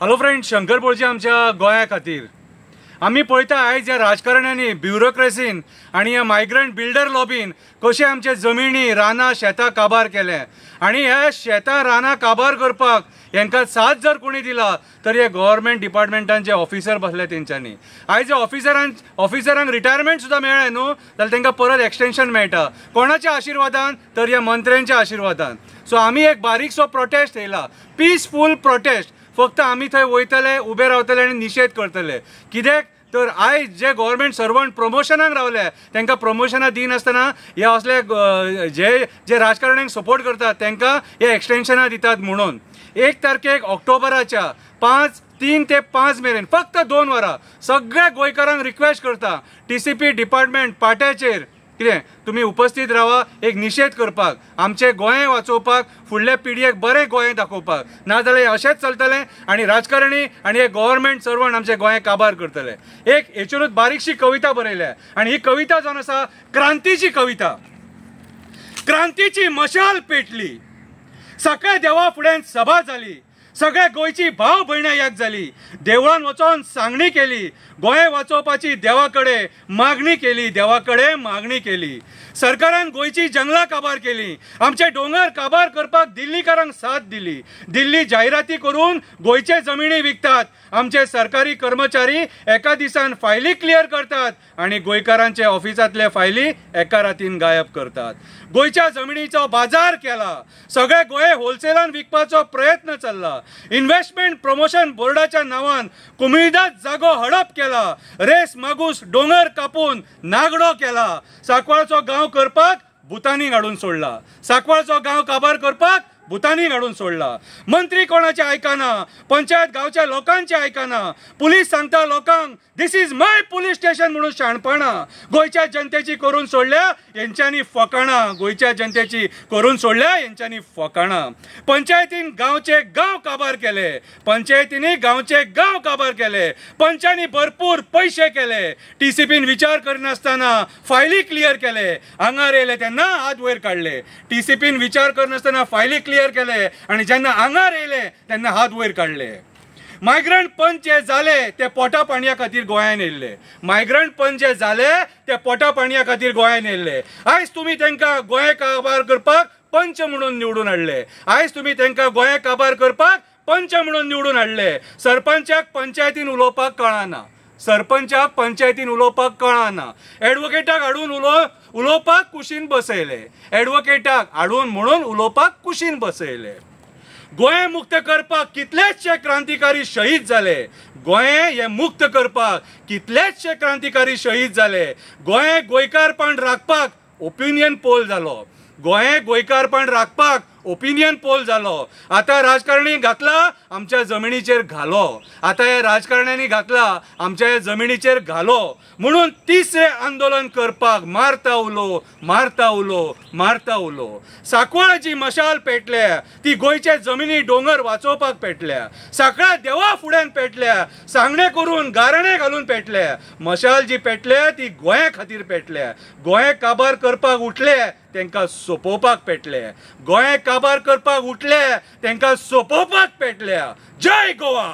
Hello friends, Shankar बोळजी आमच्या गोंया खातीर आमी पळयता आयज ह्या राजकारण्यांनी ब्युरोक्रेसीन आनी ह्या मायग्रंट बिल्डर लॉबीन कशे आमचे जमिनी रानां शेतां काबार केले आनी ह्या शेतां रानां काबार करपाक हांकां साथ जर कोणी दिला तर हे गव्हर्मेंट डिपार्टमेंटांचे ऑफिसर बसले तेंच्यांनी। आयज ऑफिसरांक रिटायरमेंट सुद्दां मेळ्ळें न्हू जाल्यार तांकां परत एक्सटेंशन मेळटा। कोणाच्या आशिर्वादान तर ह्या मंत्र्यांच्या आशिर्वादान। सो आमी एक बारीकसो प्रोटेस्ट येयला, पीसफूल प्रोटेस्ट। फक्त आमी थंय वयतले, उबे रावतले आनी निशेध करतले। कित्याक तर आयज जे गव्हर्मेंट सर्वंट प्रमोशनाक रावले तांकां प्रमोशनां दिनासतना हे असले जे राजकारण्यांक सपोर्ट करतात तांकां हे एक्सटेंशनां दितात म्हणून 1 तारखेक ऑक्टोबराच्या 3 ते 5 मेरेन फक्त 2 वरां सगळ्या गोंयकारांक रिक्वेस्ट करता TCP डिपार्टमेंट पाट्याचेर कितें तुमी उपस्थित रावा, एक निशेध करपाक, आमचे गोंय वाचोवपाक, फुडल्या पिढयेक बरें गोंय दाखोवपाक। नाजाल्यार अशेंच चलतलें आनी राजकारणी आनी हे गव्हर्मेंट सर्वंट आमचे गोंय काबार करतले। एक हेचेरूच बारीकशी कविता बरयल्या आनी ही कविता जावन आसा क्रांतीची कविता। क्रांतीची मशाल पेटली, सगळ्या देवा फुड्यान सभा जाली, सगळ्या गोंयची भाव भयणां एक जाली, देवळान वचोन सांगणी केली, गोंय वाचोवपाची देवा कडेन मागणी केली, देवा कडेन मागणी केली। सरकारान गोंयची जंगलां काबार केली, आमचे दोंगर काबार करपाक दिल्लीकारांक साथ दिली। दिल्ली जायराती करून गोंयचे जमिनी विकतात, आमचे सरकारी कर्मचारी एका दिसान फायली क्लियर करतात आनी गोंयकारांचे ऑफिसांतले फायली एका रातीन गायब करतात। गोंयच्या जमिनीचो बाजार केला, सगळे गोंय होलसेलान विकपाचो प्रयत्न चल्ला। इन्व्हेस्टमेंट प्रमोशन बोर्डाच्या नांवान कुमिल्दाद जागो हडप केला, रेस मागूस दोंगर कापून नागडो केला। सांकवाळचो गांव करपाक भुतानी हाडून सोडला, सांकवाळचो गांव काबार करपाक भुतानी हाडून सोडला। मंत्री कोणाचे आयकना, पंचायत गांवच्या लोकांचे आयकना, पुलीस सांगता लोकांक दिस इज माय पुलीस स्टेशन म्हणून शाणपणा। गोंयच्या जनतेची करून सोडल्या हेंच्यांनी फकाणां, गोंयच्या जनतेची करून सोडल्या हेंच्यांनी फकाणां। पंचायतीन गांवचे गांव काबार केले, पंचायतींनी गांवचे गांव काबार केले, पंचांनी भरपूर पैसे केले, TCPन विचार करिनासतना फायली क्लियर केले, आंगार येयले तेन्ना हात वयर काडले। TCPन विचार करिनासतना फायली क्लियर केले आनी जेन्ना आंगार येयले तेन्ना हात वयर काडले। मायग्रंट पंच जे जाले ते पोटा पाणया खातीर गोंयान येयल्ले, मायग्रंट पंच जे जाले ते पोटा पाणया खातीर गोंयान येयल्ले। आयज तुमी तांकां गोंय काबार करपाक पंच म्हणून निवडून हाडले, आयज तुमी तांकां गोंय काबार करपाक पंच म्हणून निवडून हाडले। सरपंचाक पंचायतीन उलोवपाक कळना, सरपंचाक पंचायतीन उलोवपाक कळना, एडवोकेटाक हाडून उलोवपाक कुशीन बसयले, एडवोकेटाक हाडून म्हणून उलोवपाक कुशीन बसयले। गोंय मुक्त करपाक कितलेशे क्रांतिकारी शहीद जाले, गोंय हे मुक्त करपाक कितलेशे क्रांतिकारी शहीद जाले। गोंय गोंयकारपण राखपाक ओपिनियन पोल जालो, गोंय गोंयकारपण राखपाक ओपिनियन पोल जालो। आता राजकारणी घातला आमच्या जमिनीचेर घालो, आता हे राजकारण्यांनी घातला आमच्या जमिनीचेर घालो म्हणून तिसरे आंदोलन करपाक मारता उलो मारता उलो मारता उलो। सांकवाळाची मशाल पेटल्या, ती गोंयचे जमिनी डोंगर वाचोवपाक पेटल्या, सगळ्या देवा फुड्यान पेटल्या, सांगणे करून गाराणे घालून पेटल्या। मशाल जी पेटल्या ती गोंया खातीर पेटल्या, गोंय काबार करपाक उठले तांकां सोपोवपाक पेटले, गोंय काबार करपाक उठले तांकां सोपोवपाक पेटल्या। जय गोवा।